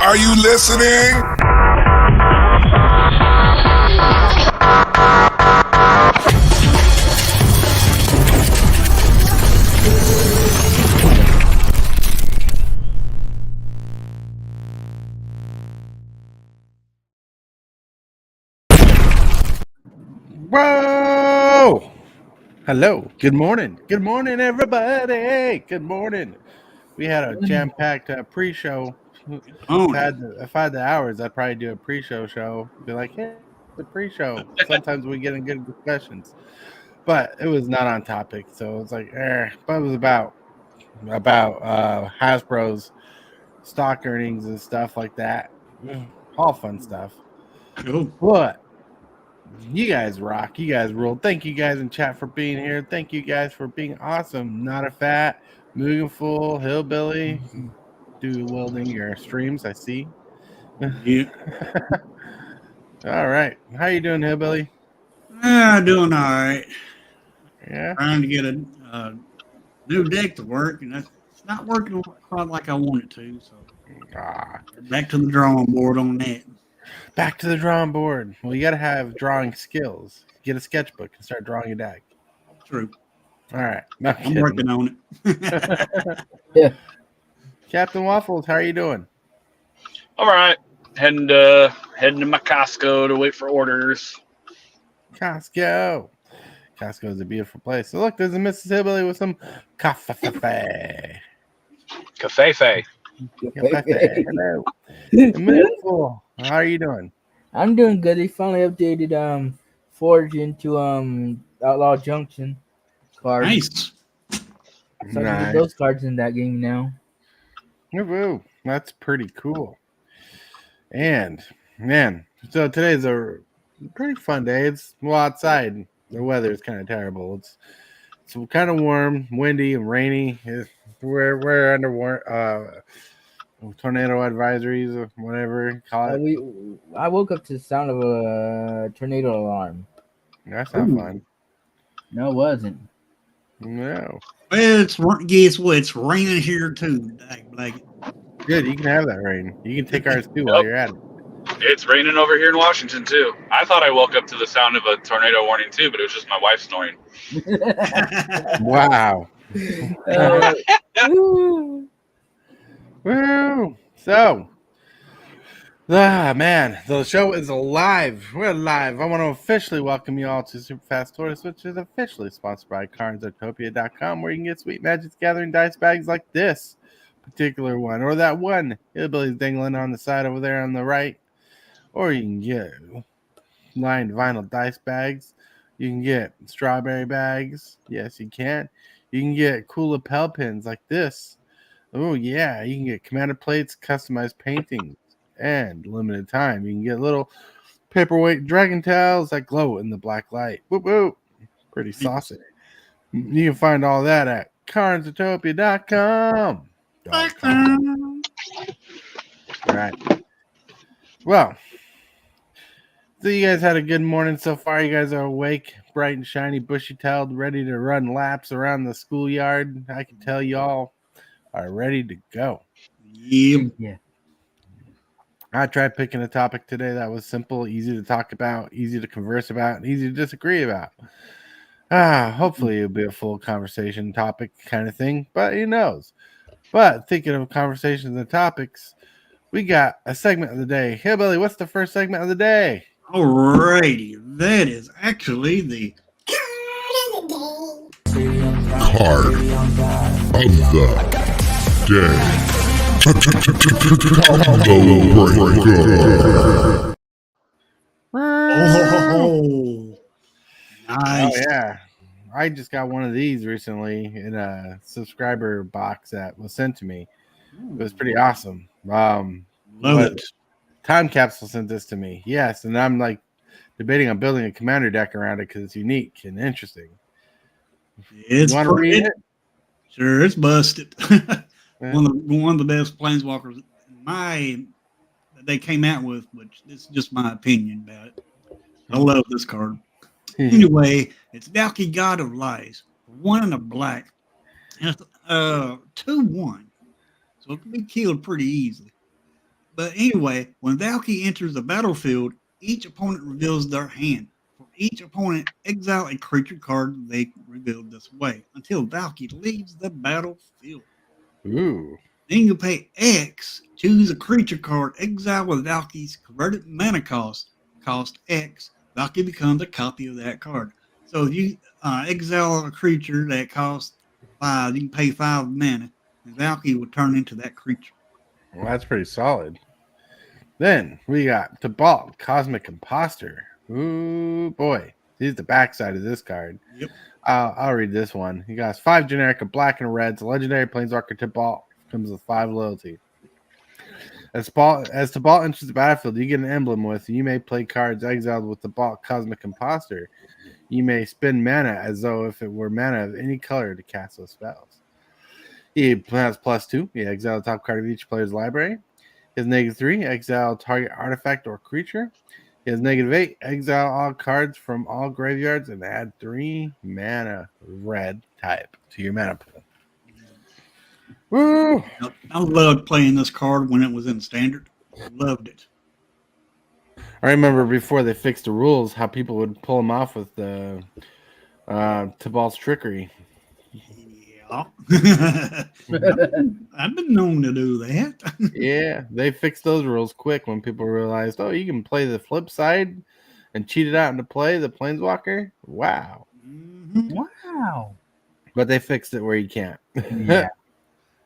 Are you listening? Whoa! Hello. Good morning. Good morning, everybody. Good morning. We had a jam-packed pre-show. If I had the hours, I'd probably do a pre-show show. Be like, hey, the pre-show. Sometimes we get in good discussions, but it was not on topic, so it was like, But it was about Hasbro's stock earnings and stuff like that. All fun stuff. Cool. But you guys rock. You guys rule. Thank you guys in chat for being here. Thank you guys for being awesome. Not a fat, moving full, hillbilly. Do welding your streams, I see. Yeah. All right. How you doing, hillbilly? Doing all right. Yeah. Trying to get a new deck to work, and it's not working quite like I want it to. So back to the drawing board on that. Back to the drawing board. Well, you got to have drawing skills. Get a sketchbook and start drawing a deck. True. All right. I'm working on it. Yeah. Captain Waffles, how are you doing? All right. Heading to my Costco to wait for orders. Costco. Costco is a beautiful place. So look, there's a Mrs. Hillbilly with some cafe. Cafefe. Hello. Beautiful. How are you doing? I'm doing good. They finally updated Forge into Outlaw Junction cards. Nice. So I can get those cards in that game now. Woo-woo. That's pretty cool. And man, so today's a pretty fun day. It's outside. The weather is kind of terrible. It's kind of warm, windy, and rainy. We're under tornado advisories or whatever you call it. I woke up to the sound of a tornado alarm. That's not fun. No, it wasn't. No. Well, guess what? It's raining here too. Good, you can have that rain. You can take ours too while you're at it. It's raining over here in Washington too. I thought I woke up to the sound of a tornado warning too, but it was just my wife snoring. Wow. Woo! So, man, the show is alive. We're live. I want to officially welcome you all to Super Fast Tortoise, which is officially sponsored by CardsAutopia.com, where you can get Sweet Magic's Gathering dice bags like this particular one, or that one hillbilly's dangling on the side over there on the right, or you can get lined vinyl dice bags. You can get strawberry bags. Yes, you can. You can get cool lapel pins like this. Oh, yeah. You can get commander plates, customized paintings, and limited time. You can get little paperweight dragon tails that glow in the black light. Whoop, whoop. Pretty saucy. You can find all that at CardsAutopia.com. All right. Well, so you guys had a good morning so far. You guys are awake, bright and shiny, bushy-tailed, ready to run laps around the schoolyard. I can tell y'all are ready to go. Yeah. I tried picking a topic today that was simple, easy to talk about, easy to converse about, and easy to disagree about. Hopefully it'll be a full conversation topic kind of thing, but who knows? But thinking of conversations and topics, we got a segment of the day. Hillbilly, what's the first segment of the day? Alrighty, that is actually the Card of the day. Combo breaker. oh, nice. Oh, yeah. I just got one of these recently in a subscriber box that was sent to me. It was pretty awesome. Love it. Time Capsule sent this to me. Yes, and I'm like debating on building a commander deck around it because it's unique and interesting. It's You want to read it? Sure, it's busted. One of the best planeswalkers that they came out with, which is just my opinion about it. I love this card. Anyway, it's Darc, God of Lies, 1 and a black, and it's 2/1, so it can be killed pretty easily. But anyway, when Valky enters the battlefield, each opponent reveals their hand. For each opponent, exile a creature card they revealed this way until Valky leaves the battlefield. Ooh. Then you pay X, choose a creature card, exile with Valky's converted mana cost X. Valky becomes a copy of that card. So if you exile a creature that costs 5, you can pay 5 mana, and Valky will turn into that creature. Well, that's pretty solid. Then we got Tibalt, Cosmic Imposter. Ooh, boy. He's the backside of this card. Yep. I'll read this one. He got 5 generic, a black and a red. It's a legendary Planeswalker Tibalt. Comes with 5 loyalty. As Tibalt enters the battlefield, you get an emblem with. You may play cards exiled with Tibalt, Cosmic Imposter. You may spend mana as though if it were mana of any color to cast those spells. He has +2. He exile the top card of each player's library. He has -3. Exile target artifact or creature. He has -8. Exile all cards from all graveyards and add 3 mana red type to your mana pool. Woo! I loved playing this card when it was in standard. Loved it. I remember before they fixed the rules, how people would pull them off with the Tibalt's Trickery. Yeah. I've been known to do that. Yeah, they fixed those rules quick when people realized, oh, you can play the flip side and cheat it out into play the Planeswalker. Wow. Mhm. Wow. But they fixed it where you can't. Yeah.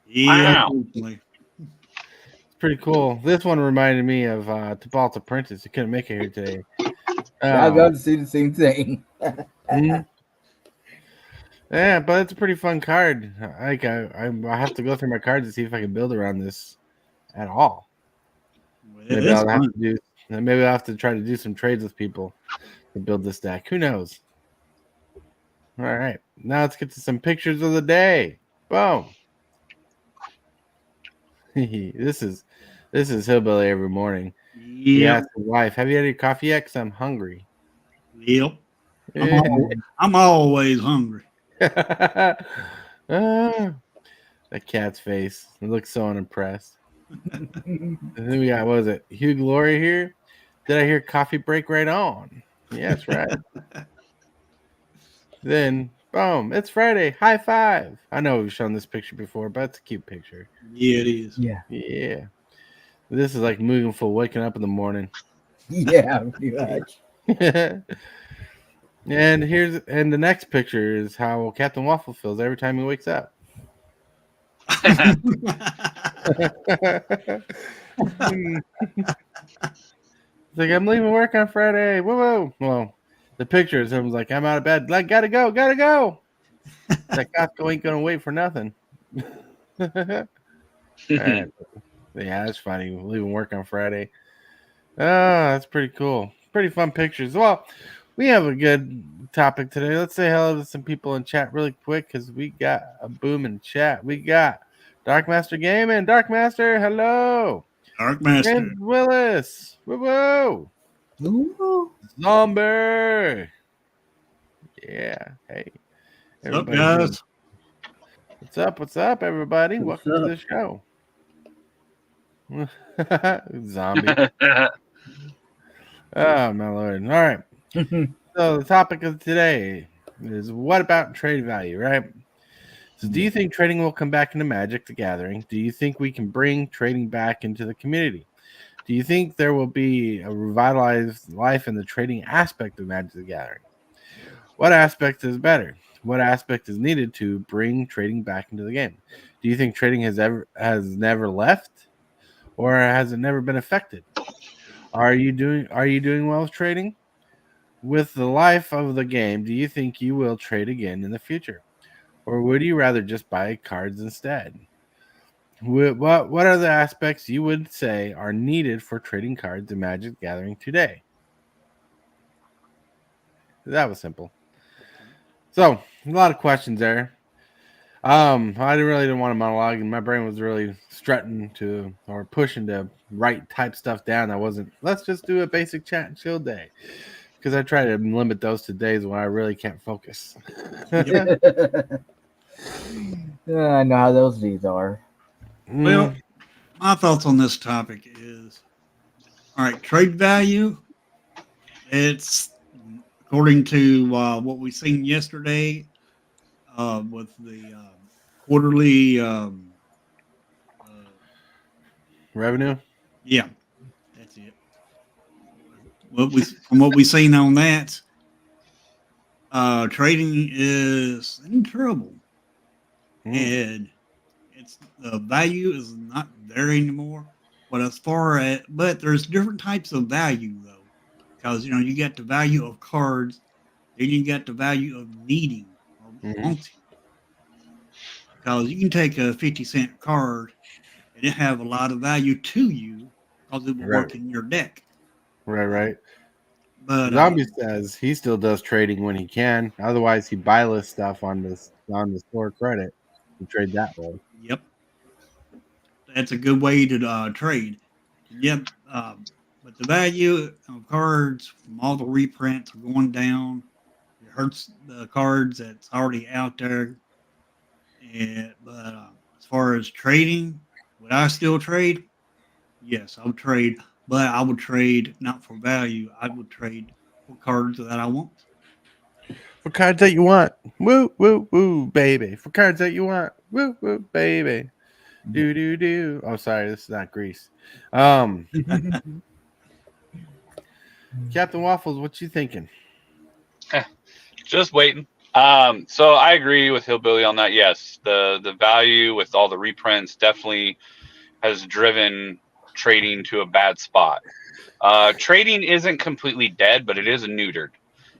Yeah. Wow. Totally. It's pretty cool. This one reminded me of Tibalt's Apprentice. He couldn't make it here today. I got to see the same thing. Mhm. Yeah, but it's a pretty fun card. I have to go through my cards to see if I can build around this at all. Well, Maybe it's I'll have fun. to do. Maybe I'll have to try to do some trades with people to build this deck. Who knows? All right, now let's get to some pictures of the day. Boom. This is hillbilly every morning. He Yep. asked his wife, "Have you had your coffee yet? 'Cause I'm hungry." Yep. I'm always hungry. Ah, that cat's face. It looks so unimpressed. And then we got, what was it? Hugh Glory here. Did I hear coffee break right on? Yeah, that's right. Then, boom, it's Friday. High five. I know we've shown this picture before, but it's a cute picture. Yeah, it is. Yeah. Yeah. This is like Mugenful waking up in the morning. Yeah, pretty much. And the next picture is how Captain Waffle feels every time he wakes up. It's like, I'm leaving work on Friday. Whoa. Well, the picture is him like, I'm out of bed. Like, gotta go. That Costco ain't gonna wait for nothing. All right. Yeah, that's funny. Leaving work on Friday. Oh, that's pretty cool. Pretty fun pictures. Well, we have a good topic today. Let's say hello to some people in chat really quick because we got a booming chat. We got Dark Master Gaming. Dark Master, hello. Dark Master. James Willis. Woo. Ooh. Zombie. Yeah. Hey. What's up, Everybody guys? What's up, everybody? What's Welcome up? to the show. Zombie. Oh, my Lord. All right. So the topic of today is what about trade value, right? So do you think trading will come back into Magic the Gathering? Do you think we can bring trading back into the community? Do you think there will be a revitalized life in the trading aspect of Magic the Gathering? What aspect is better? What aspect is needed to bring trading back into the game? Do you think trading has never left, or has it never been affected? Are you doing well with trading? With the life of the game, do you think you will trade again in the future? Or would you rather just buy cards instead? What are the aspects you would say are needed for trading cards in Magic the Gathering today? That was simple. So, a lot of questions there. I didn't want to monologue, and my brain was really strutting to or pushing to write type stuff down. I wasn't. Let's just do a basic chat and chill day, because I try to limit those to days when I really can't focus. I know how those days are. Well, my thoughts on this topic is, all right, trade value. It's according to what we seen yesterday with the quarterly. Uh, Revenue. yeah, that's it. From what we seen on that, trading is in trouble, and it's the value is not there anymore. But there's different types of value though, because you got the value of cards, then you got the value of needing or wanting. Because you can take a 50-cent card and it have a lot of value to you because it will work in your deck. Right. But Zombie says he still does trading when he can. Otherwise, he buy list stuff on the store credit and trade that way. Yep, that's a good way to trade. Yep, but the value of cards from all the reprints are going down. It hurts the cards that's already out there. But as far as trading, would I still trade? Yes, I would trade, but I would trade not for value. I would trade for cards that I want. For cards that you want. Woo, woo, woo, baby. For cards that you want. Woo, woo, baby. Do, do, do. Oh, sorry. This is not Grease. Captain Waffles, what you thinking? Just waiting. So I agree with Hillbilly on that. Yes, the value with all the reprints definitely has driven trading to a bad spot. Trading isn't completely dead, but it is neutered.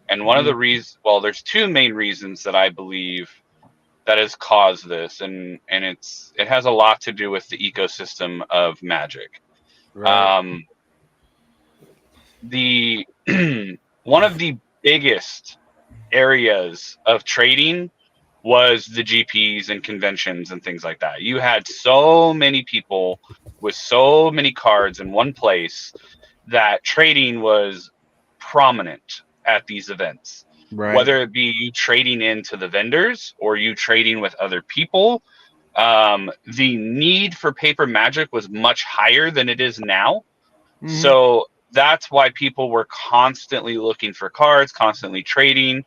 And one of the reasons, well, there's two main reasons that I believe that has caused this, and it has a lot to do with the ecosystem of Magic. Right. The one of the biggest areas of trading was the GPs and conventions and things like that. You had so many people with so many cards in one place that trading was prominent at these events. Right. Whether it be you trading into the vendors or you trading with other people, the need for paper Magic was much higher than it is now. So that's why people were constantly looking for cards, constantly trading,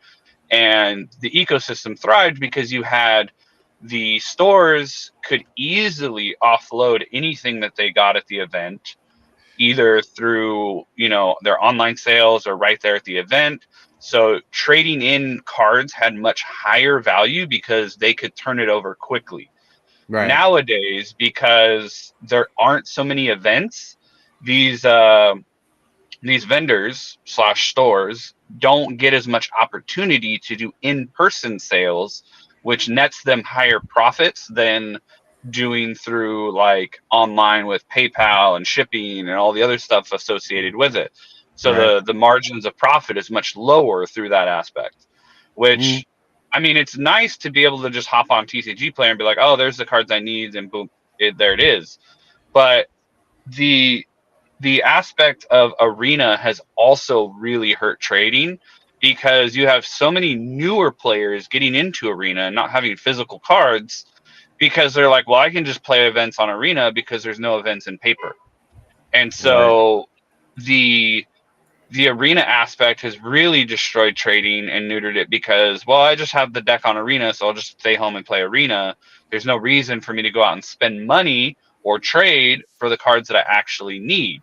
and the ecosystem thrived because you had the stores could easily offload anything that they got at the event, either through their online sales or right there at the event. So trading in cards had much higher value because they could turn it over quickly. Right. Nowadays, because there aren't so many events, these vendors / stores don't get as much opportunity to do in-person sales, which nets them higher profits than doing through like online with PayPal and shipping and all the other stuff associated with it. So the margins of profit is much lower through that aspect, which I mean, it's nice to be able to just hop on TCG Player and be like, oh, there's the cards I need, and boom, there it is. But the aspect of Arena has also really hurt trading because you have so many newer players getting into Arena and not having physical cards because they're like, well, I can just play events on Arena because there's no events in paper. And so the Arena aspect has really destroyed trading and neutered it because, well, I just have the deck on Arena, so I'll just stay home and play Arena. There's no reason for me to go out and spend money or trade for the cards that I actually need.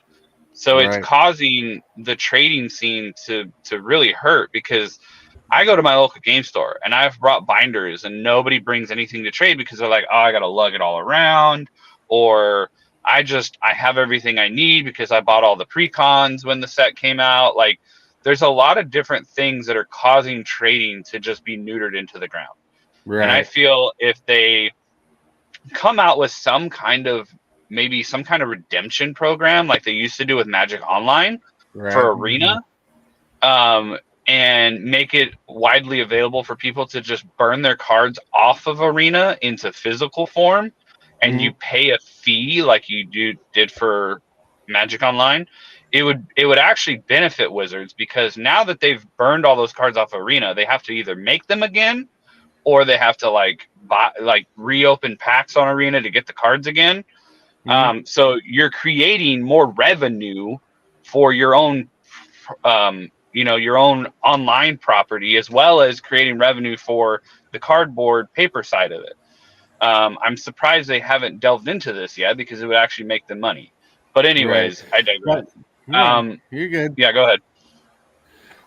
So it's causing the trading scene to really hurt because I go to my local game store and I've brought binders and nobody brings anything to trade because they're like, oh, I got to lug it all around, or I have everything I need because I bought all the pre-cons when the set came out. Like, there's a lot of different things that are causing trading to just be neutered into the ground. Right. And I feel if they come out with some kind of redemption program like they used to do with Magic Online for Arena, and make it widely available for people to just burn their cards off of Arena into physical form, and you pay a fee like you did for Magic Online, it would actually benefit Wizards because now that they've burned all those cards off Arena, they have to either make them again or they have to buy reopen packs on Arena to get the cards again. So you're creating more revenue for your own, your own online property, as well as creating revenue for the cardboard paper side of it. I'm surprised they haven't delved into this yet because it would actually make them money. But Right. anyways, I digress. No, you're good. Yeah, go ahead.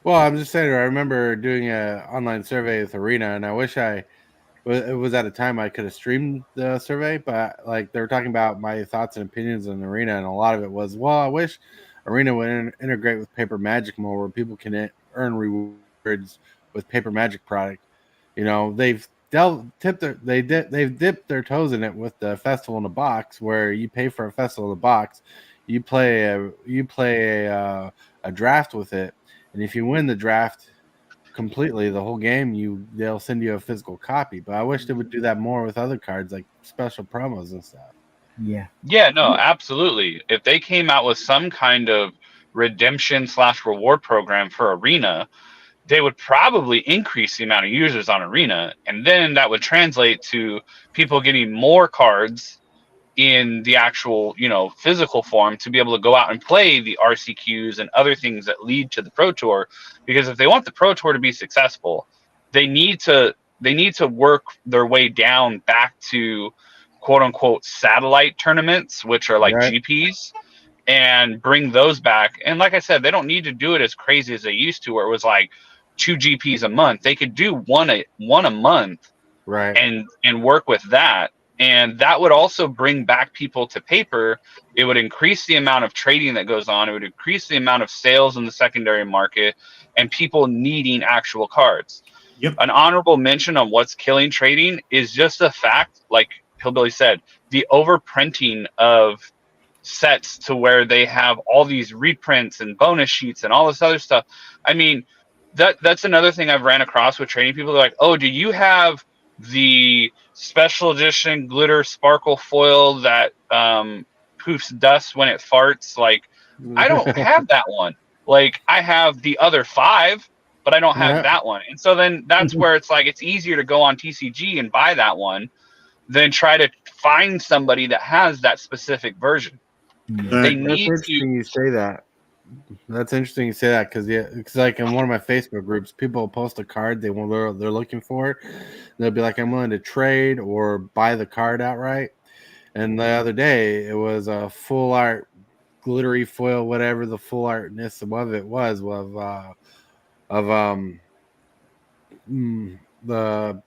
Well, I'm just saying. I remember doing an online survey with Arena, and I wish it was at a time I could have streamed the survey, but like they were talking about my thoughts and opinions on Arena, and a lot of it was, well, I wish Arena would integrate with Paper Magic more, where people can earn rewards with Paper Magic product. You know, they've dipped their toes in it with the Festival in a Box, where you pay for a Festival in a Box, you play a draft with it, and if you win the draft completely the whole game, they'll send you a physical copy. But I wish they would do that more with other cards, like special promos and stuff. Yeah. Yeah, no, absolutely. If they came out with some kind of redemption/reward program for Arena, they would probably increase the amount of users on Arena, and then that would translate to people getting more cards in the actual, physical form to be able to go out and play the RCQs and other things that lead to the Pro Tour. Because if they want the Pro Tour to be successful, they need to work their way down back to quote unquote satellite tournaments, which are like Right. GPs, and bring those back. And like I said, they don't need to do it as crazy as they used to, where it was like 2 GPs a month. They could do one a month, Right. and work with that. And that would also bring back people to paper. It would increase the amount of trading that goes on. It would increase the amount of sales in the secondary market and people needing actual cards. Yep. An honorable mention on what's killing trading is just the fact, like Hillbilly said, the overprinting of sets to where they have all these reprints and bonus sheets and all this other stuff. I mean, that's another thing I've ran across with trading people. They're like, oh, do you have the special edition glitter sparkle foil that poofs dust when it farts? Like, I don't have that one. Like, I have the other 5, but I don't have Yeah. that one. And so then that's where it's like, it's easier to go on TCG and buy that one than try to find somebody that has that specific version. They Exactly. That's need interesting you say that. That's interesting you say that because like in one of my Facebook groups, people post a card they're looking for. They'll be like, I'm willing to trade or buy the card outright. And the other day, it was a full art glittery foil, whatever the full artness of it was the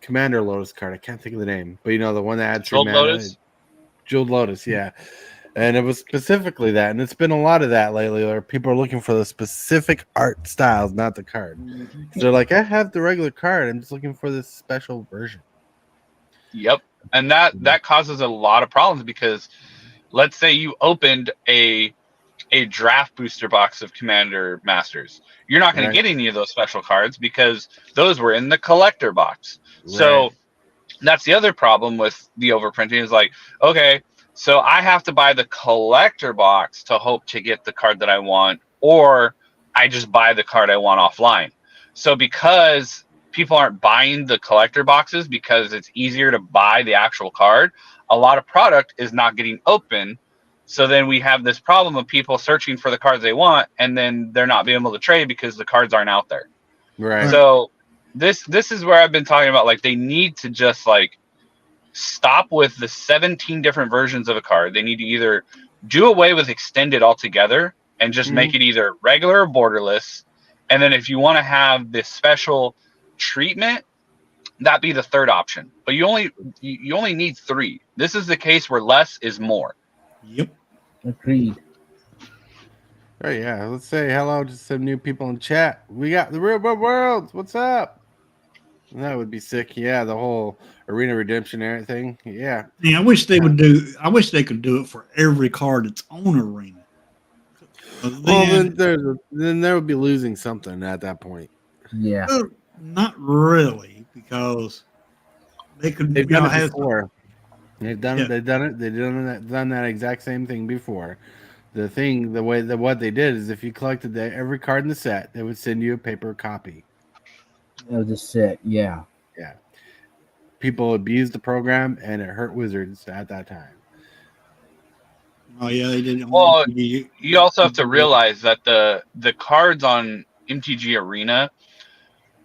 Commander Lotus card. I can't think of the name, but the one that had 3 Jeweled mana. Lotus? Jeweled Lotus, yeah. And it was specifically that, and it's been a lot of that lately, where people are looking for the specific art styles, not the card. They're like, I have the regular card, I'm just looking for this special version. Yep. And that causes a lot of problems, because let's say you opened a draft booster box of Commander Masters. You're not going Right. to get any of those special cards because those were in the collector box. So Right. that's the other problem with the overprinting, is like, okay, so I have to buy the collector box to hope to get the card that I want, or I just buy the card I want offline. So because people aren't buying the collector boxes because it's easier to buy the actual card, a lot of product is not getting open. So then we have this problem of people searching for the cards they want, and then they're not being able to trade because the cards aren't out there. Right. So this is where I've been talking about, like, they need to just like stop with the 17 different versions of a card. They need to either do away with extended altogether and just make it either regular or borderless. And then if you want to have this special treatment, that be the third option. But you only need 3. This is the case where less is more. Yep. Agreed. Oh yeah, let's say hello to some new people in chat. We got the Real World. What's up? That would be sick. Yeah, the whole Arena Redemption and everything. Yeah. Yeah, I wish they would do. I wish they could do it for every card that's on Arena. Well, then there would be losing something at that point. Yeah. Not really, because they could. They've done it have before. They've done Yeah. it. They've done that exact same thing before. What they did is, if you collected every card in the set, they would send you a paper copy. Of the set, yeah. Yeah. People abused the program, and it hurt Wizards at that time. Oh yeah, they did it. Well, you also have to realize that the cards on MTG Arena,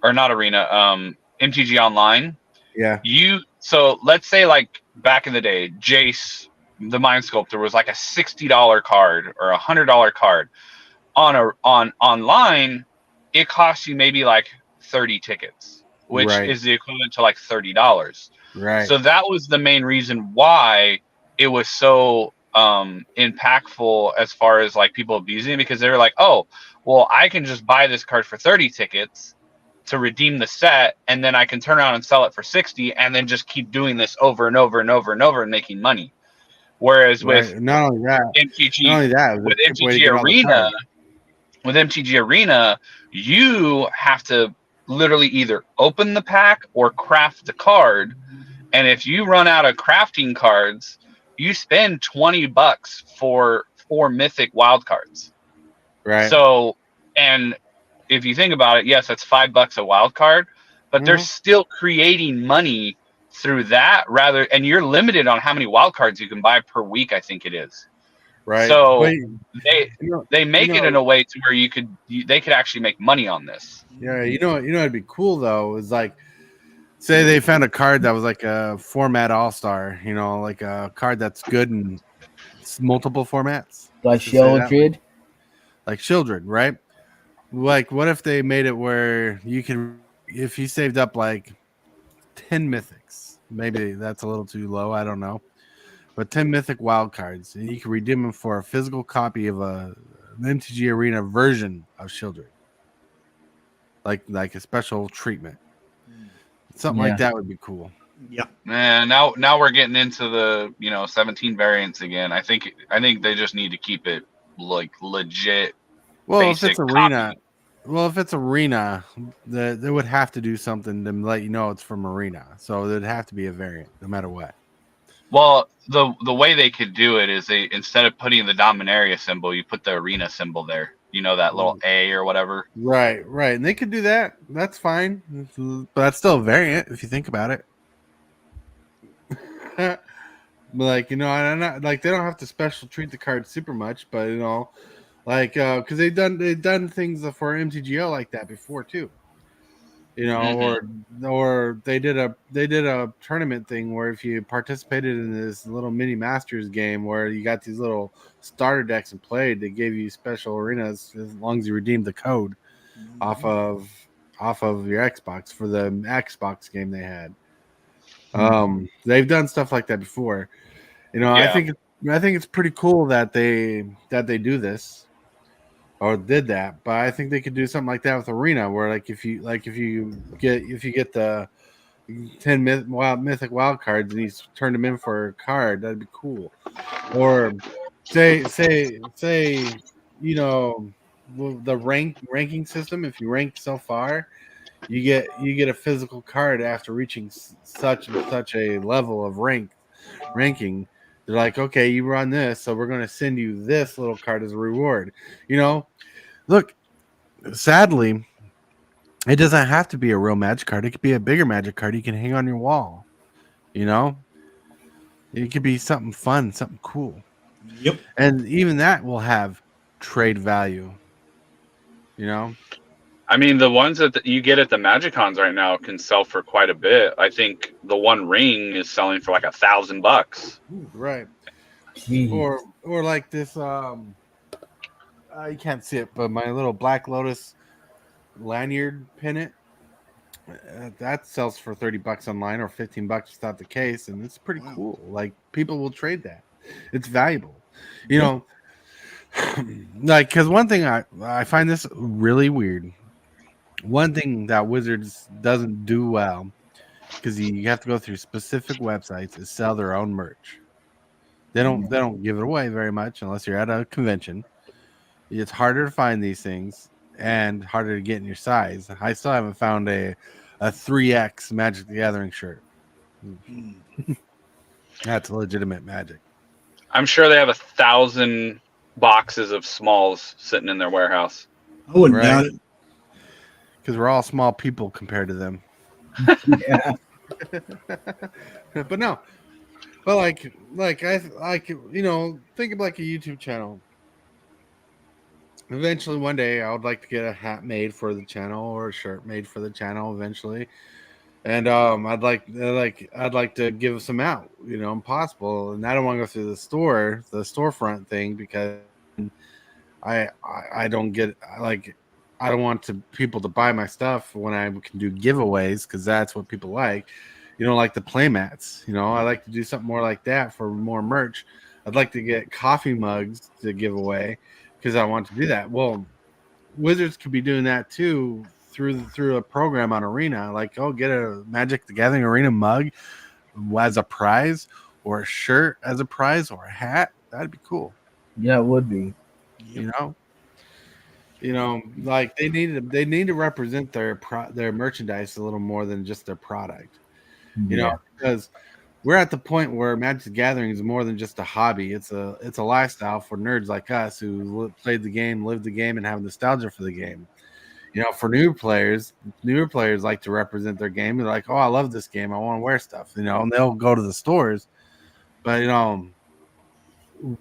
or not Arena, MTG Online. Yeah. So let's say like back in the day, Jace, the Mind Sculptor, was like a $60 card or $100 card. On online, it costs you maybe like 30 tickets, which Right. is the equivalent to like $30. Right. So that was the main reason why it was so impactful as far as like people abusing it, because they were like, oh, well, I can just buy this card for 30 tickets to redeem the set, and then I can turn around and sell it for 60, and then just keep doing this over and over and over and over and making money. Whereas with Right. Not only that, MTG, it was with a quick way to MTG get all the Arena, cards. with MTG Arena, you have to literally either open the pack or craft the card. And if you run out of crafting cards, you spend $20 for 4 mythic wild cards. Right. So, and if you think about it, yes, that's $5 a wild card, but they're still creating money through that and you're limited on how many wild cards you can buy per week, I think it is. Right. So But, they make it in a way to where they could actually make money on this. yeah, it'd be cool though, is like, say they found a card that was like a format all-star, like a card that's good in multiple formats. Like Let's just say that way. Shieldred. Like Shieldred, right? Like, what if they made it where you can, if you saved up like 10 mythics, maybe that's a little too low, I don't know, but 10 mythic wild cards, and you can redeem them for a physical copy of an MTG Arena version of Shieldred, like a special treatment. Something like that would be cool. Yeah. Man, now we're getting into the 17 variants again. I think they just need to keep it like legit. Well, if basic it's Arena, copy. they would have to do something to let you know it's from Arena. So there'd have to be a variant, no matter what. Well, the way they could do it is they, instead of putting the Dominaria symbol, you put the Arena symbol there. That little A or whatever. Right, and they could do that. That's fine, but that's still a variant if you think about it. But I'm not like, they don't have to special treat the card super much, but because they've done things for MTGO like that before too. Or they did a tournament thing where if you participated in this little mini Masters game where you got these little starter decks and played, they gave you special arenas as long as you redeemed the code off of your Xbox for the Xbox game they had. They've done stuff like that before. I think it's pretty cool that they do this. Or did that, but I think they could do something like that with Arena, where if you get the 10 mythic wild cards and you turn them in for a card, that'd be cool. Or say the ranking system. If you rank so far, you get a physical card after reaching such and such a level of ranking. They're like, okay, you run this, so we're going to send you this little card as a reward. Look, sadly, it doesn't have to be a real Magic card. It could be a bigger Magic card you can hang on your wall. It could be something fun, something cool. Yep. And even that will have trade value. I mean, the ones that you get at the Magicons right now can sell for quite a bit. I think the one ring is selling for like $1,000. Right. Jeez. Or like this. You can't see it, but my little Black Lotus lanyard pennant that sells for $30 online or $15 without the case, and it's pretty cool. Like, people will trade that. It's valuable. Because one thing I find this really weird. One thing that Wizards doesn't do well, because you have to go through specific websites, is sell their own merch. They don't give it away very much unless you're at a convention. It's harder to find these things and harder to get in your size. I still haven't found a 3X Magic the Gathering shirt. That's legitimate Magic. I'm sure they have 1,000 boxes of smalls sitting in their warehouse. I wouldn't doubt it. Because we're all small people compared to them. Yeah. But no, But think of like a YouTube channel. Eventually, one day, I would like to get a hat made for the channel or a shirt made for the channel. Eventually, and I'd like to give some out, possible. And I don't want to go through the storefront thing because I don't get I don't want people to buy my stuff when I can do giveaways because that's what people like. Like the playmats. I like to do something more like that for more merch. I'd like to get coffee mugs to give away because I want to do that. Well, Wizards could be doing that too through a program on Arena. Like, oh, get a Magic the Gathering Arena mug as a prize, or a shirt as a prize, or a hat. That'd be cool. Yeah, it would be. Yep. Like they need to represent their merchandise a little more than just their product. Yeah. Because we're at the point where Magic the Gathering is more than just a hobby. It's a lifestyle for nerds like us who played the game, lived the game, and have nostalgia for the game. For newer players like to represent their game. They're like, oh, I love this game. I want to wear stuff, and they'll go to the stores. But,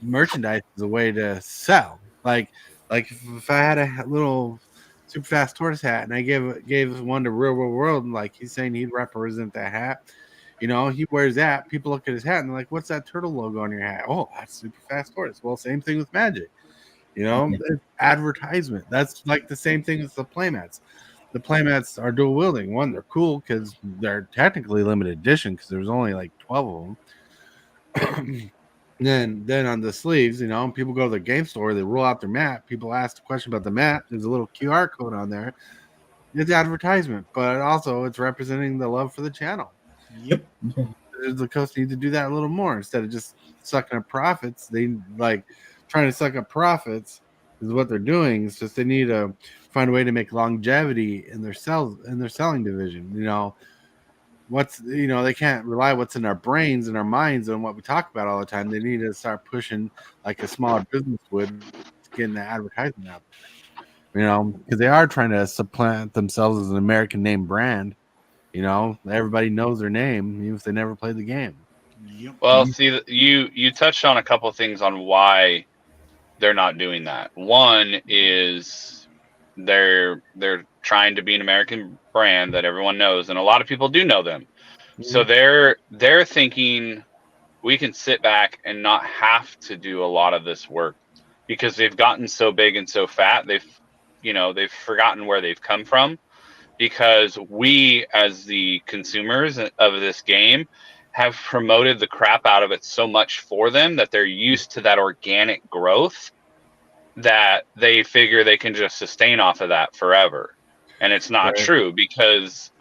merchandise is a way to sell. Like if I had a little super fast tortoise hat and I gave one to Real World, and like he's saying he'd represent that hat. He wears that. People look at his hat and they're like, what's that turtle logo on your hat? Oh, that's super fast tortoise. Well, same thing with Magic. Advertisement. That's like the same thing with the playmats. The playmats are dual wielding. One, they're cool because they're technically limited edition because there's only like 12 of them. then on the sleeves, people go to the game store, they roll out their mat. People ask the question about the mat. There's a little QR code on there. It's advertisement, but also it's representing the love for the channel. Yep. The coast need to do that a little more instead of just sucking up profits. They trying to suck up profits is what they're doing. It's just they need to find a way to make longevity in their selling division. They can't rely what's in our brains and our minds on what we talk about all the time. They need to start pushing like a smaller business would, getting the advertisement out there. Because they are trying to supplant themselves as an American name brand. Everybody knows their name even if they never played the game. Yep. Well, see, you touched on a couple of things on why they're not doing that. One is they're trying to be an American brand that everyone knows, and a lot of people do know them. So they're thinking we can sit back and not have to do a lot of this work because they've gotten so big and so fat. They've forgotten where they've come from, because we as the consumers of this game have promoted the crap out of it so much for them that they're used to that organic growth that they figure they can just sustain off of that forever. And it's not Right. true, because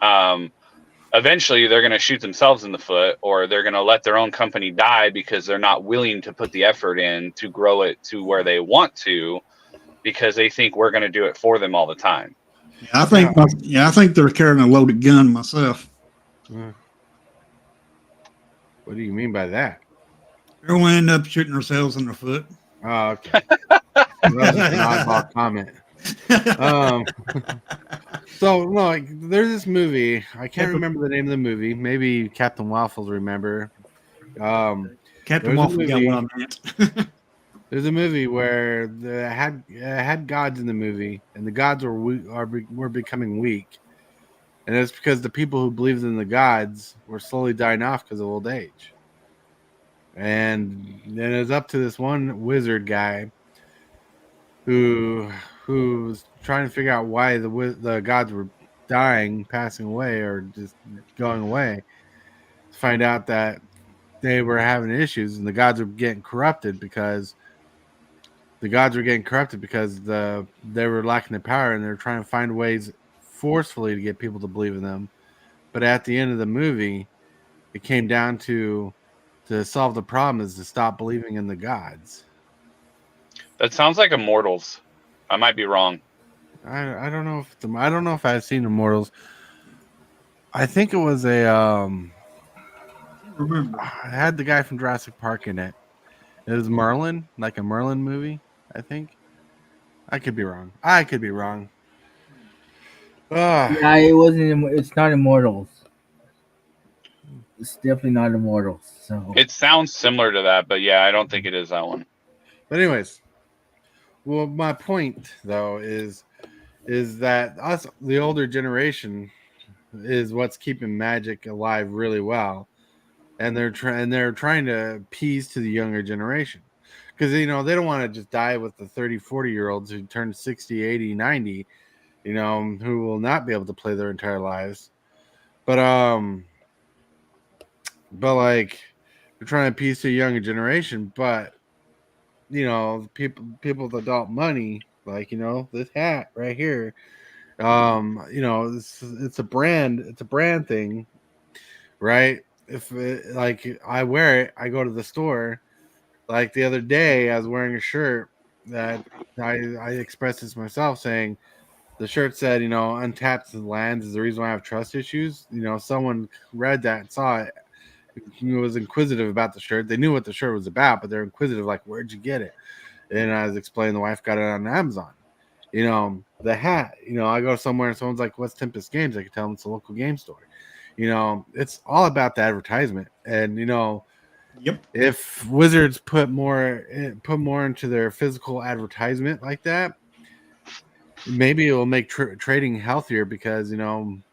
eventually they're going to shoot themselves in the foot, or they're going to let their own company die because they're not willing to put the effort in to grow it to where they want to, because they think we're going to do it for them all the time. I think they're carrying a loaded gun myself. What do you mean by that? They're going to end up shooting themselves in the foot. Oh, okay. That was just an oddball comment. So no, there's this movie. I can't remember the name of the movie. Maybe Captain Waffles remember. Captain There's a Waffle got movie- what I meant. There's a movie where it had gods in the movie, and the gods were becoming weak, and it's because the people who believed in the gods were slowly dying off because of old age. And then it's up to this one wizard guy who's trying to figure out why the gods were dying, passing away, or just going away. To find out that they were having issues, and the gods were getting corrupted because they were lacking the power, and they're trying to find ways forcefully to get people to believe in them. But at the end of the movie, it came down to solve the problem is to stop believing in the gods. That sounds like Immortals. I might be wrong. I don't know if I've seen Immortals. I think it was a Remember, I had the guy from Jurassic Park in it. It was Merlin, like a Merlin movie, I think. I could be wrong. Yeah, it wasn't. It's not Immortals. it's definitely not immortal. So It sounds similar to that, but yeah, I don't think it is that one. But anyways, well, my point though is that us, the older generation, is what's keeping Magic alive really well, and they're trying to appease to the younger generation, because they don't want to just die with the 30, 40 year olds who turn 60, 80, 90, who will not be able to play their entire lives. But like, we're trying to appease to a younger generation, but people with adult money, like this hat right here, it's a brand thing, right? If like I wear it, I go to the store. Like the other day, I was wearing a shirt that I expressed this myself, saying the shirt said, untapped lands is the reason why I have trust issues. Someone read that and saw it, was inquisitive about the shirt. They knew what the shirt was about, but they're inquisitive, like, where'd you get it? And I was explaining, the wife got it on Amazon. The hat, I go somewhere and someone's like, what's Tempest Games? I can tell them it's a local game store. It's all about the advertisement. And, Yep. if Wizards put more into their physical advertisement like that, maybe it will make trading healthier, because, and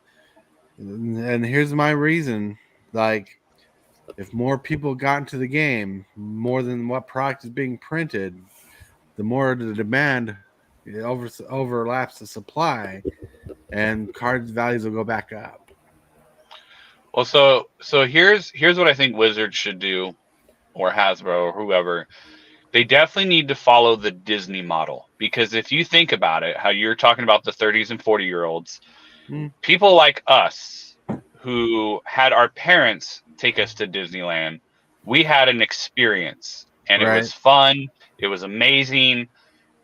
here's my reason, like, if more people got into the game, more than what product is being printed, the more the demand overlaps the supply, and cards values will go back up. Well, so here's what I think Wizards should do, or Hasbro, or whoever. They definitely need to follow the Disney model, because if you think about it, how you're talking about the 30s and 40-year-olds, people like us who had our parents take us to Disneyland, we had an experience, and it Right. was fun, it was amazing.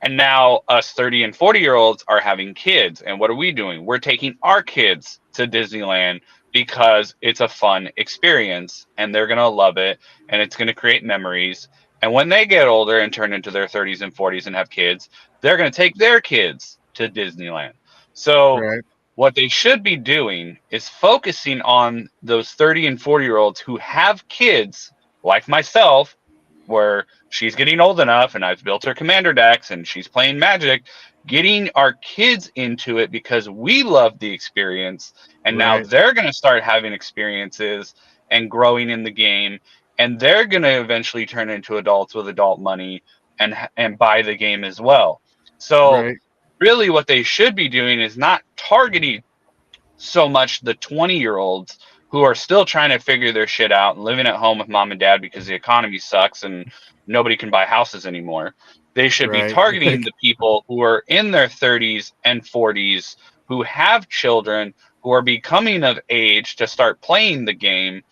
And now us 30 and 40-year-olds are having kids, and what are we doing? We're taking our kids to Disneyland because it's a fun experience, and they're going to love it, and it's going to create memories. And when they get older and turn into their 30s and 40s and have kids, they're going to take their kids to Disneyland. So Right. what they should be doing is focusing on those 30 and 40-year-olds who have kids like myself, where she's getting old enough and I've built her commander decks and she's playing Magic, getting our kids into it because we love the experience. And now Right. they're going to start having experiences and growing in the game. And they're going to eventually turn into adults with adult money and buy the game as well. So Right. really what they should be doing is not targeting so much the 20-year-olds who are still trying to figure their shit out and living at home with mom and dad because the economy sucks and nobody can buy houses anymore. They should be Right. targeting the people who are in their 30s and 40s, who have children, who are becoming of age to start playing the game,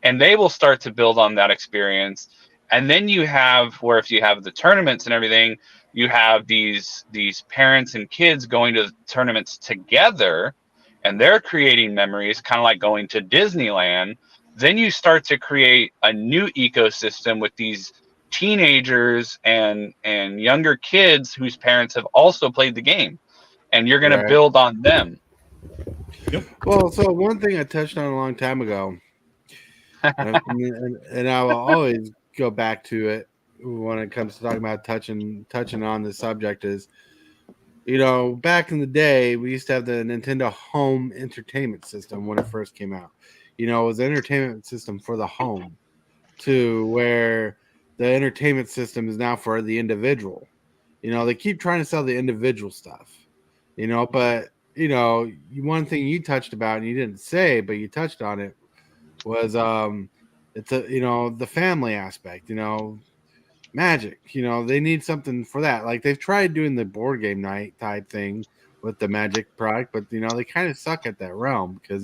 and they will start to build on that experience. And then you have, where if you have the tournaments and everything, you have these parents and kids going to tournaments together, and they're creating memories, kind of like going to Disneyland. Then you start to create a new ecosystem with these teenagers and younger kids whose parents have also played the game, and you're going to Right. build on them. Well, so one thing I touched on a long time ago, and I will always go back to it when it comes to talking about touching on this subject, is, back in the day, we used to have the Nintendo Home Entertainment System when it first came out. It was an entertainment system for the home, to where the entertainment system is now for the individual. They keep trying to sell the individual stuff, but, one thing you touched about and you didn't say, but you touched on it, was it's the family aspect, Magic, they need something for that. Like, they've tried doing the board game night type thing with the Magic product, but they kind of suck at that realm, because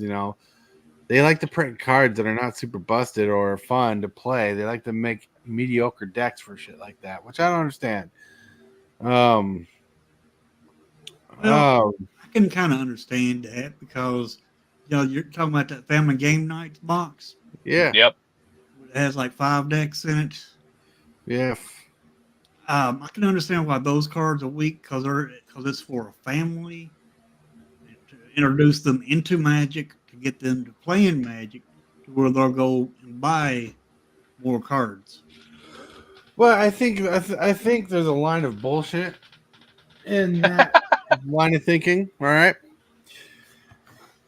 they like to print cards that are not super busted or fun to play. They like to make mediocre decks for shit like that, which I don't understand. Well, Oh, I can kind of understand that because you're talking about that family game nights box. yeah, Yep. It has like 5 decks in it. yeah, I can understand why those cards are weak, because it's for a family, and to introduce them into Magic, to get them to playing Magic. to where they'll go and buy more cards. Well, I think there's a line of bullshit in that line of thinking. All right,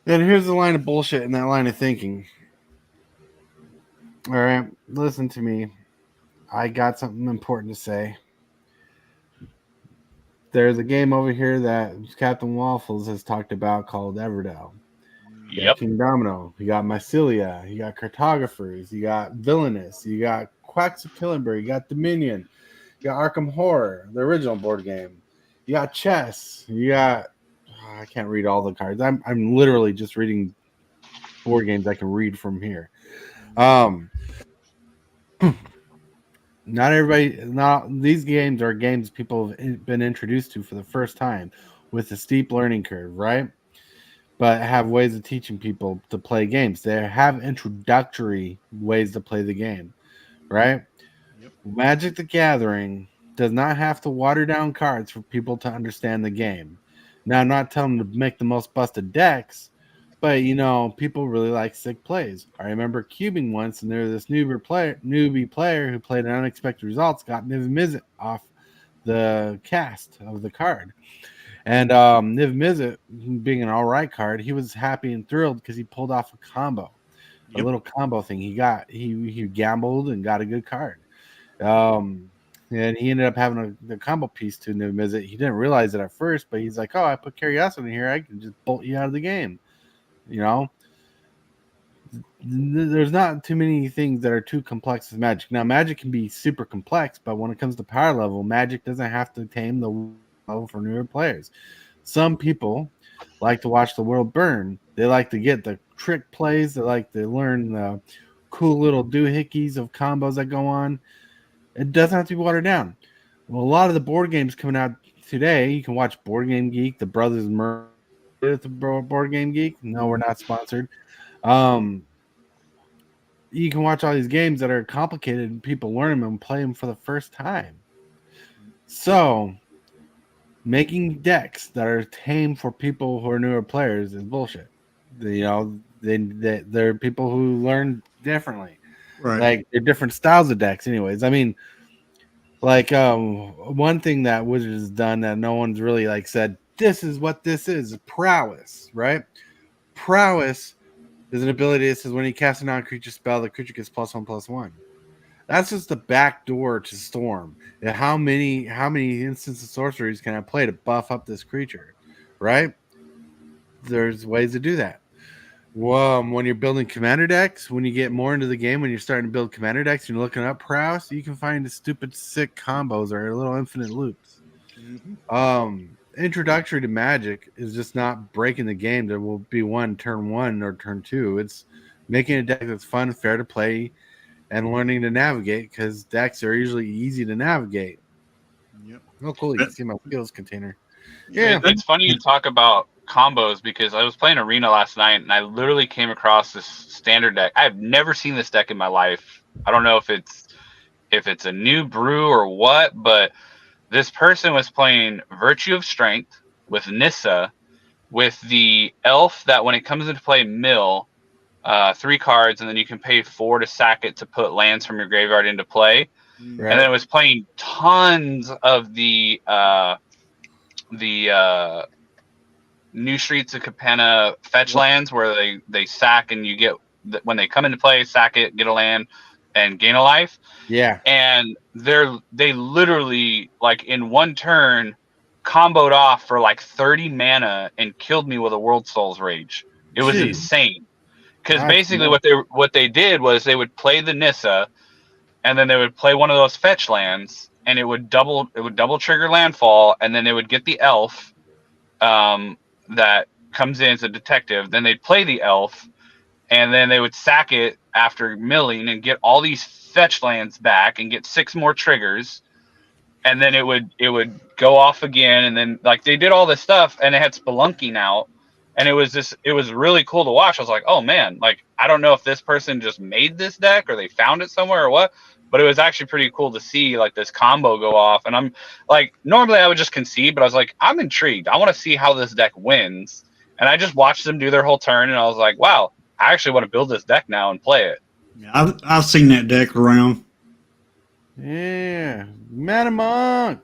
and here's the line of bullshit in that line of thinking. All right, listen to me. I got something important to say. There's a game over here that Captain Waffles has talked about called Everdell. You got Yep. King Domino. You got Mycelia. You got Cartographers. You got Villainous. You got Quacks of Killenberg. You got Dominion. You got Arkham Horror, the original board game. You got Chess. You got I can't read all the cards. I'm literally just reading board games I can read from here. Not these games are games people have been introduced to for the first time with a steep learning curve, right? But have ways of teaching people to play games. They have introductory ways to play the game, right? Yep. Magic the Gathering does not have to water down cards for people to understand the game. Now, I'm not telling them to make the most busted decks, but people really like sick plays. I remember cubing once, and there was this newbie player who played an unexpected results, got Niv Mizzet off the cast of the card. And Niv Mizzet, being an all right card, he was happy and thrilled because he pulled off a combo, a little combo thing. He gambled and got a good card. And he ended up having the combo piece to Niv Mizzet. He didn't realize it at first, but he's like, "Oh, I put Curiosity in here. I can just bolt you out of the game." There's not too many things that are too complex as Magic. Now, Magic can be super complex, but when it comes to power level, Magic doesn't have to tame the level for newer players. Some people like to watch the world burn. They like to get the trick plays. They like to learn the cool little doohickeys of combos that go on. It doesn't have to be watered down. Well, a lot of the board games coming out today, you can watch Board Game Geek, the Brothers Murray at the Board Game Geek. No, we're not sponsored. You can watch all these games that are complicated and people learn them and play them for the first time. So, making decks that are tame for people who are newer players is bullshit. There are people who learn differently. Right. Like, they're different styles of decks anyways. I mean, like, one thing that Wizards has done that no one's really, like, said, this is what this is, prowess, right? Prowess is an ability that says when you cast a non-creature spell, the creature gets +1/+1. That's just the back door to Storm. How many instances of sorceries can I play to buff up this creature, right? There's ways to do that. When you're building commander decks, when you get more into the game, when you're starting to build commander decks, and you're looking up prowess, you can find the stupid sick combos or little infinite loops. Introductory to Magic is just not breaking the game. There will be turn 1 or turn 2. It's making a deck that's fun, fair to play, and learning to navigate, because decks are usually easy to navigate. Yep. Oh, cool. You can see my skills container. Yeah. It's funny you talk about combos because I was playing Arena last night and I literally came across this standard deck. I've never seen this deck in my life. I don't know if it's a new brew or what, but this person was playing Virtue of Strength with Nissa, with the elf that when it comes into play mill 3 cards, and then you can pay 4 to sack it to put lands from your graveyard into play. Right. And then it was playing tons of the New Streets of Capenna fetch lands where they sack and you get when they come into play, sack it, get a land, and gain a life. Yeah. And they literally, like, in one turn comboed off for like 30 mana and killed me with a World Souls Rage. It was Jeez. insane. Because That's basically nuts. what they did was they would play the Nissa, and then they would play one of those fetch lands, and it would double trigger landfall, and then they would get the elf that comes in as a detective. Then they'd play the elf, and then they would sack it after milling and get all these fetch lands back and get 6 more triggers, and then it would go off again, and then like they did all this stuff, and it had spelunking out, and it was really cool to watch. I was like, oh man, like I don't know if this person just made this deck or they found it somewhere or what, but it was actually pretty cool to see like this combo go off. And I'm like, normally I would just concede, but I was like, I'm intrigued. I want to see how this deck wins. And I just watched them do their whole turn, and I was like, wow, I actually want to build this deck now and play it. Yeah, I've seen that deck around. Yeah, Metamonk,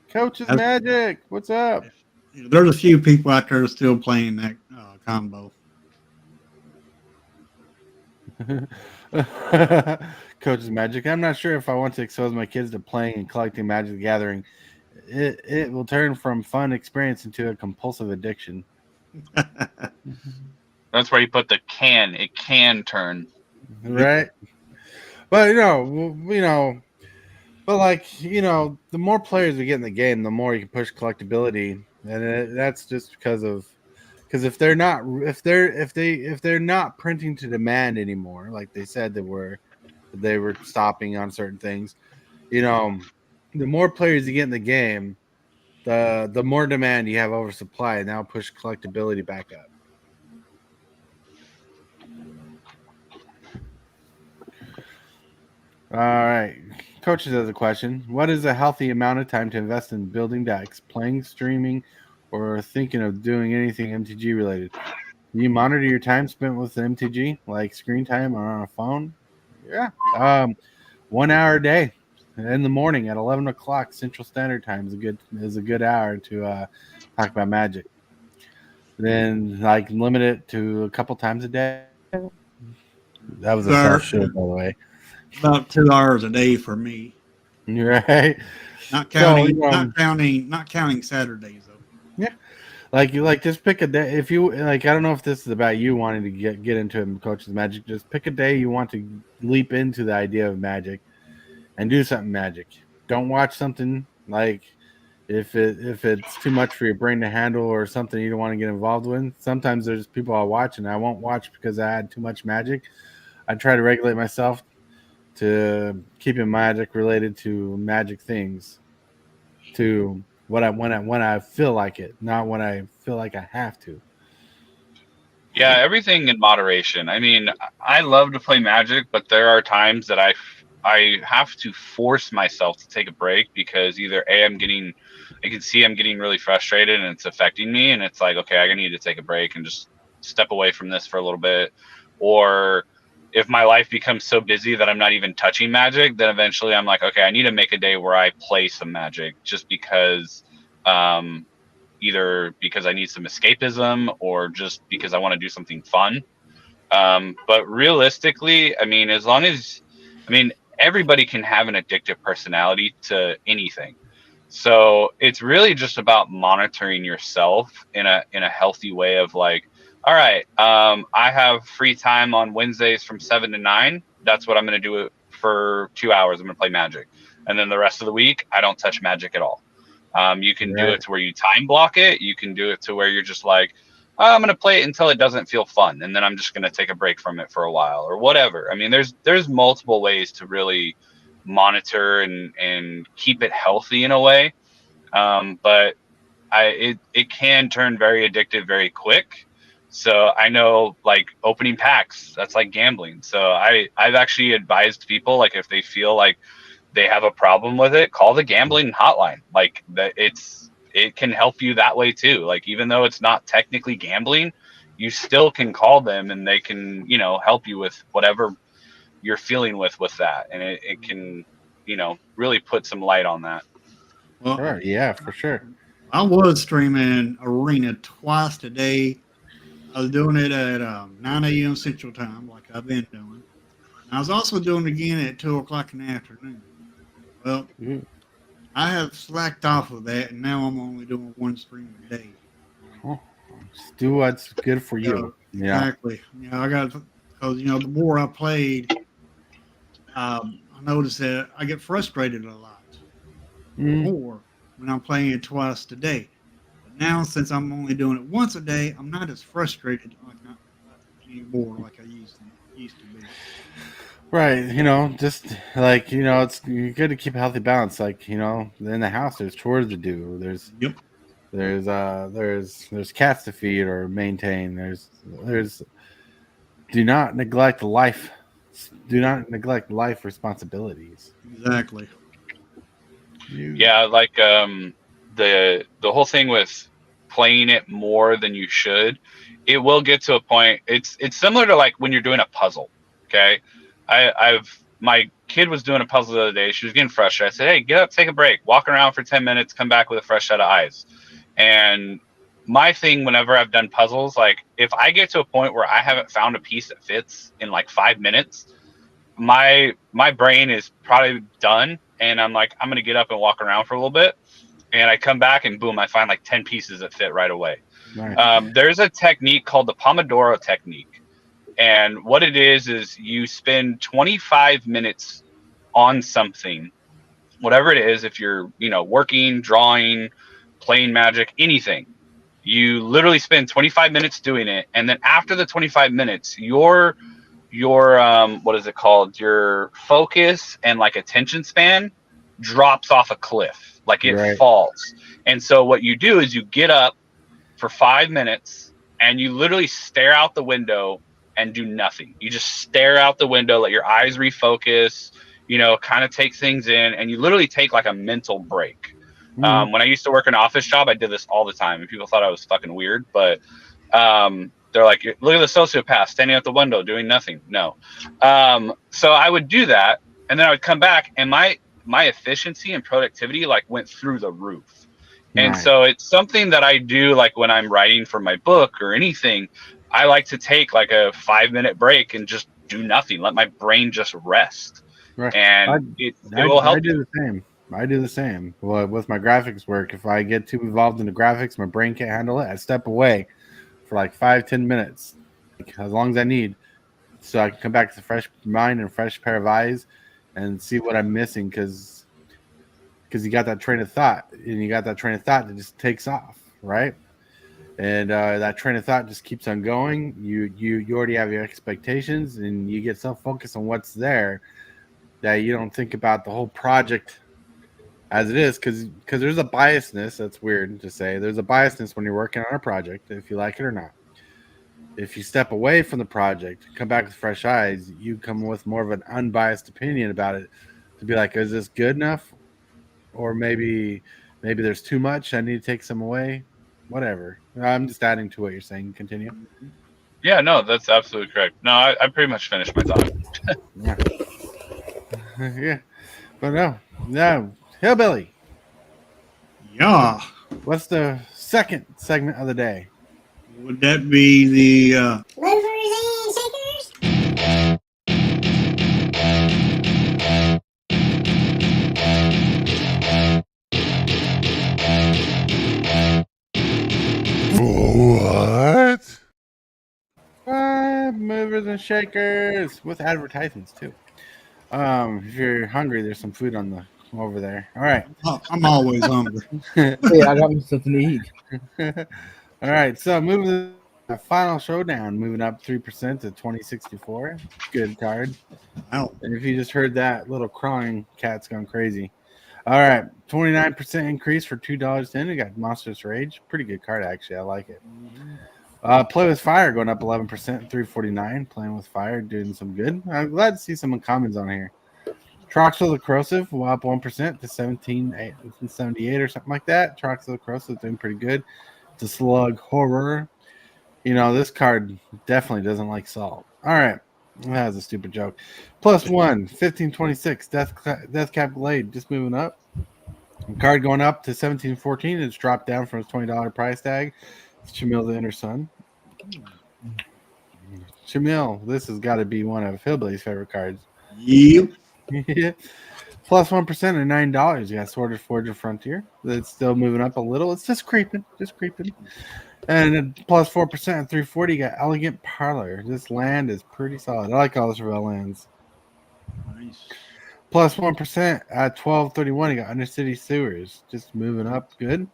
Coach's That's- Magic. What's up? There's a few people out there still playing that combo. Coach's Magic. I'm not sure if I want to expose my kids to playing and collecting Magic the Gathering. It will turn from fun experience into a compulsive addiction. That's where you put the can. It can turn. Right? But but like the more players we get in the game, the more you can push collectability, and that's just because if they're not printing to demand anymore, like they said they were stopping on certain things. The more players you get in the game, the more demand you have oversupply, and that'll push collectability back up. All right. Coaches has a question. What is a healthy amount of time to invest in building decks, playing, streaming, or thinking of doing anything MTG related? Do you monitor your time spent with MTG, like screen time or on a phone? Yeah. 1 hour a day in the morning at 11 o'clock Central Standard Time is a good hour to talk about Magic. Then like limit it to a couple times a day. That was a self show, by the way. About 2 hours a day for me. Right. Not counting, So, not counting Saturdays though. Yeah. Like just pick a day. If you like, I don't know if this is about you wanting to get into it, Coach's Magic. Just pick a day you want to leap into the idea of Magic and do something Magic. Don't watch something like if it's too much for your brain to handle or something you don't want to get involved with. Sometimes there's people I'll watch and I won't watch because I had too much Magic. I try to regulate myself to keeping Magic related to Magic things, to when I feel like it, not when I feel like I have to. Yeah, everything in moderation. I mean, I love to play Magic, but there are times that I have to force myself to take a break because either I can see I'm getting really frustrated and it's affecting me, and it's like, okay, I need to take a break and just step away from this for a little bit. Or if my life becomes so busy that I'm not even touching Magic, then eventually I'm like, okay, I need to make a day where I play some Magic just because, either because I need some escapism or just because I want to do something fun. But realistically, I mean, everybody can have an addictive personality to anything. So it's really just about monitoring yourself in a healthy way of like, all right, I have free time on Wednesdays from 7 to 9. That's what I'm going to do for 2 hours. I'm going to play Magic. And then the rest of the week, I don't touch Magic at all. You can do it to where you time block it. You can do it to where you're just like, oh, I'm going to play it until it doesn't feel fun. And then I'm just going to take a break from it for a while or whatever. I mean, there's multiple ways to really monitor and keep it healthy in a way. But it can turn very addictive very quick. So I know like opening packs, that's like gambling. So I've actually advised people, like if they feel like they have a problem with it, call the gambling hotline. Like that it can help you that way too. Like even though it's not technically gambling, you still can call them and they can, help you with whatever you're feeling with that. And it can, really put some light on that. Well, Sure, yeah, for sure. I was streaming Arena twice a day. I was doing it at 9 a.m. Central Time, like I've been doing. And I was also doing it again at 2 o'clock in the afternoon. Well, I have slacked off of that, and now I'm only doing one stream a day. Just do what's good for you. Yeah. Exactly. I got, because, the more I played, I noticed that I get frustrated a lot more when I'm playing it twice a day. But now, since I'm only doing it once a day, I'm not as frustrated anymore like I used to be. Right, just like it's good to keep a healthy balance. Like in the house, there's chores to do. There's cats to feed or maintain. There's do not neglect life. Do not neglect life responsibilities. Exactly. Yeah, like the whole thing with playing it more than you should, it will get to a point. It's similar to like when you're doing a puzzle. Okay, my kid was doing a puzzle the other day. She was getting frustrated. I said, "Hey, get up, take a break, walk around for 10 minutes, come back with a fresh set of eyes." And my thing, whenever I've done puzzles, like if I get to a point where I haven't found a piece that fits in like 5 minutes, my brain is probably done, and I'm like, I'm gonna get up and walk around for a little bit, and I come back and boom, I find like 10 pieces that fit right away. Right. There's a technique called the Pomodoro technique, and what it is you spend 25 minutes on something, whatever it is. If you're working, drawing, playing Magic, anything, you literally spend 25 minutes doing it, and then after the 25 minutes, your what is it called, your focus and like attention span drops off a cliff, like it Right. falls. And so what you do is you get up for 5 minutes and you literally stare out the window and do nothing. You just stare out the window, let your eyes refocus, kind of take things in, and you literally take like a mental break. Mhm. When I used to work an office job, I did this all the time, and people thought I was fucking weird, but they're like, look at the sociopath standing at the window doing nothing. No. So I would do that, and then I would come back, and my efficiency and productivity like went through the roof. And Right. so it's something that I do, like when I'm writing for my book or anything. I like to take like a 5-minute break and just do nothing, let my brain just rest, Right. and it will I help do you. the same. I do the same. Well, with my graphics work, if I get too involved in the graphics, my brain can't handle it. I step away for like 5-10 minutes, like, as long as I need, so I can come back to a fresh mind and fresh pair of eyes and see what I'm missing. Because you got that train of thought, and you got that train of thought that just takes off, right? And that train of thought just keeps on going. You already have your expectations, and you get so focused on what's there that you don't think about the whole project as it is, because there's a biasness. That's weird to say. There's a biasness when you're working on a project, if you like it or not. If you step away from the project, come back with fresh eyes, you come with more of an unbiased opinion about it, to be like, is this good enough, or maybe there's too much, I need to take some away, whatever. I'm just adding to what you're saying. Continue. Yeah, no, that's absolutely correct. No, I pretty much finished my thought. Yeah. Yeah, but no, Hillbilly, Yeah. what's the second segment of the day? Would that be the Movers and shakers. What? Movers and shakers with advertisements too. If you're hungry, there's some food on the over there. All right. I'm always hungry. Hey, I got me something to eat. All right. So moving to the final showdown, moving up 3% to 2064. Good card. Wow. And if you just heard that, little crying cat's gone crazy. All right, 29% increase for $2.10. We got Monstrous Rage. Pretty good card, actually. I like it. Play with Fire going up 11%, 349. Playing with Fire, doing some good. I'm glad to see some uncommons on here. Troxel the Corrosive will up 1% to 1778 or something like that. Troxel the Corrosive doing pretty good. The Slug Horror. This card definitely doesn't like salt. All right. That was a stupid joke. +1, 1526. Deathcap Glade just moving up. Card going up to 1714. It's dropped down from its $20 price tag. It's Shamil the Inner Sun. Shamil, this has got to be one of Hillbilly's favorite cards. Yep. +1% at $9. You got Sword of Forger Frontier. It's still moving up a little. It's just creeping. And at +4% at 340, you got Elegant Parlor. This land is pretty solid. I like all this Revel lands. Nice. +1% at 1231, you got Undercity Sewers. Just moving up good.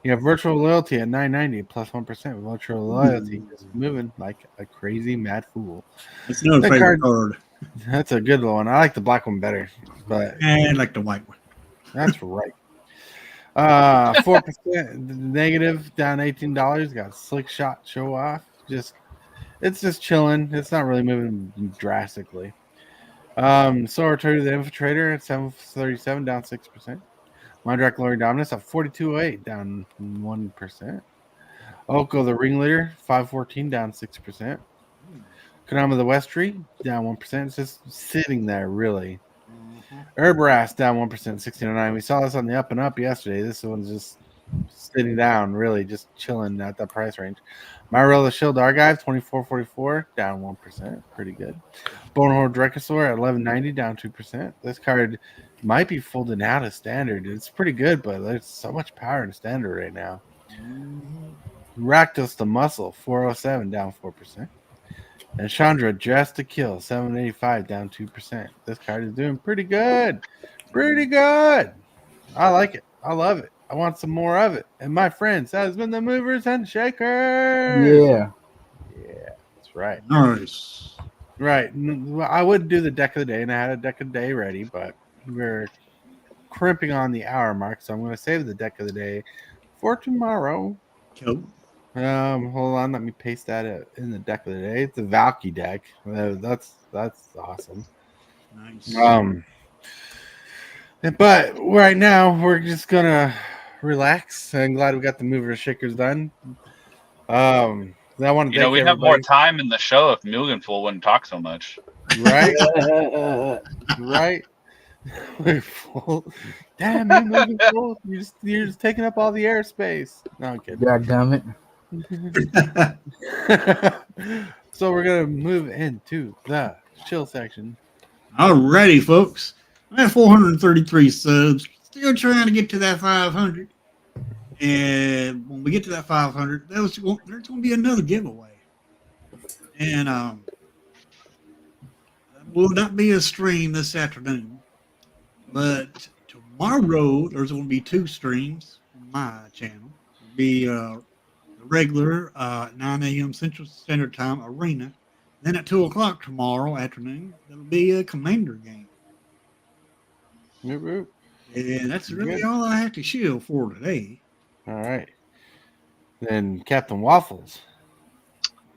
You have Virtual Loyalty at 990, +1%. Virtual Loyalty just moving like a crazy mad fool. That's another That favorite card. That's a good one. I like the black one better, but And I like the white one. that's right. 4% negative, down $18. Got Slick Shot Show Off. It's just chilling. It's not really moving drastically. Sword to the Infiltrator at 737, down 6%. Mondrak Glory Dominus at 4208, down 1%. Oko the ringleader, 514, down 6%. Konama the West Tree, down 1%. It's just sitting there, really. Herbaras down 1%, 1609. We saw this on the up and up yesterday. This one's just sitting down, really, just chilling at that price range. Myro the Shield Archive, 2444, down 1%. Pretty good. Bonehorn Drekosaur at 1190, down 2%. This card might be folding out of standard. It's pretty good, but there's so much power in standard right now. Rakdos the Muscle, 407, down 4%. And Chandra Dressed to Kill, 785, down 2%. This card is doing pretty good. Pretty good. I like it. I love it. I want some more of it. And my friends, that has been the Movers and Shakers. Yeah. Yeah, that's right. Nice. Right. I would do the deck of the day, and I had a deck of the day ready, but we're crimping on the hour mark, so I'm going to save the deck of the day for tomorrow. Cool. Hold on, let me paste that in the deck of the day. It's a Valky deck. That's awesome. Nice. But right now we're just gonna relax. I'm glad we got the movers and shakers done. I want to we have more time in the show if Mugenful wouldn't talk so much. Right? Right? We're full. Damn, you moving full. You're just taking up all the airspace. No, I'm kidding. God damn it. So we're gonna move into the chill section. Alrighty, folks. I have 433 subs. Still trying to get to that 500. And when we get to that 500, there's going to be another giveaway. And will not be a stream this afternoon. But tomorrow, there's going to be 2 streams on my channel. It'll be the regular 9 a.m. Central Standard Time arena. Then at 2 o'clock tomorrow afternoon, there'll be a Commander game. And that's really all I have to shield for today. All right. Then Captain Waffles.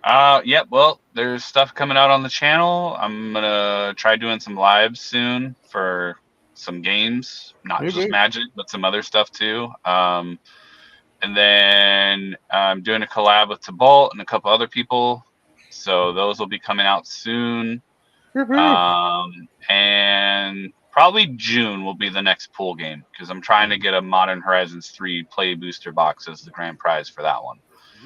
Yeah, well, there's stuff coming out on the channel. I'm going to try doing some lives soon for some games, not just Magic, but some other stuff too. And then I'm doing a collab with Tybalt and a couple other people. So those will be coming out soon. And probably June will be the next pool game because I'm trying to get a Modern Horizons 3 play booster box as the grand prize for that one.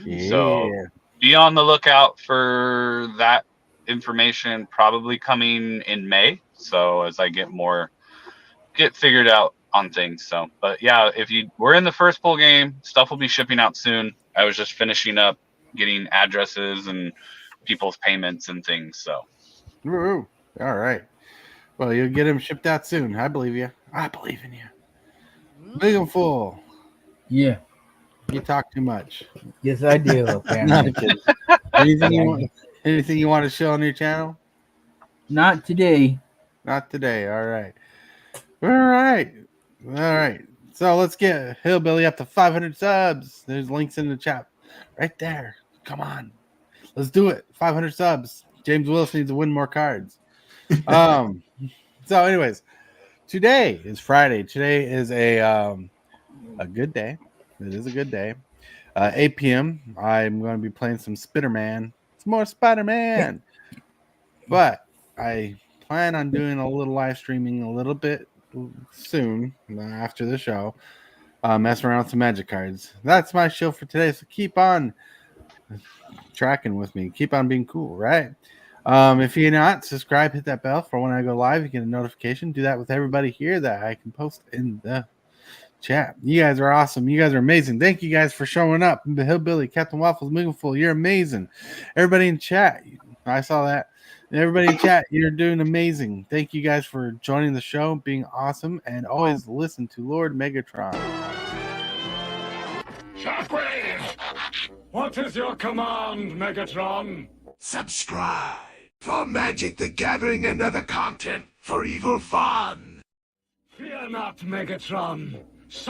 Yeah. So be on the lookout for that information, probably coming in May. So as I get figured out on things. So, but yeah, we're in the first pool game, stuff will be shipping out soon. I was just finishing up getting addresses and people's payments and things. So, all right. Well, you'll get them shipped out soon. I believe you. I believe in you. Big and full. Yeah. You talk too much. Yes, I do. Apparently. Anything you want to show on your channel? Not today. Not today. All right. All right. So let's get Hillbilly up to 500 subs. There's links in the chat right there. Come on. Let's do it. 500 subs. James Willis needs to win more cards. So anyways, today is Friday. Today is a good day. It is a good day. 8 p.m. I'm going to be playing some Spider-Man. It's more Spider-Man. But I plan on doing a little live streaming a little bit soon after the show. Messing around with some Magic cards. That's my show for today. So keep on tracking with me. Keep on being cool, right? If you're not, subscribe, hit that bell for when I go live. You get a notification. Do that with everybody here that I can post in the chat. You guys are awesome. You guys are amazing. Thank you guys for showing up. The Hillbilly, Captain Waffles, Meaningful, you're amazing. Everybody in chat, I saw that. Everybody in chat, you're doing amazing. Thank you guys for joining the show, being awesome, and always listen to Lord Megatron. Shockwave! What is your command, Megatron? Subscribe for Magic the Gathering and other content for evil fun. Fear not, Megatron.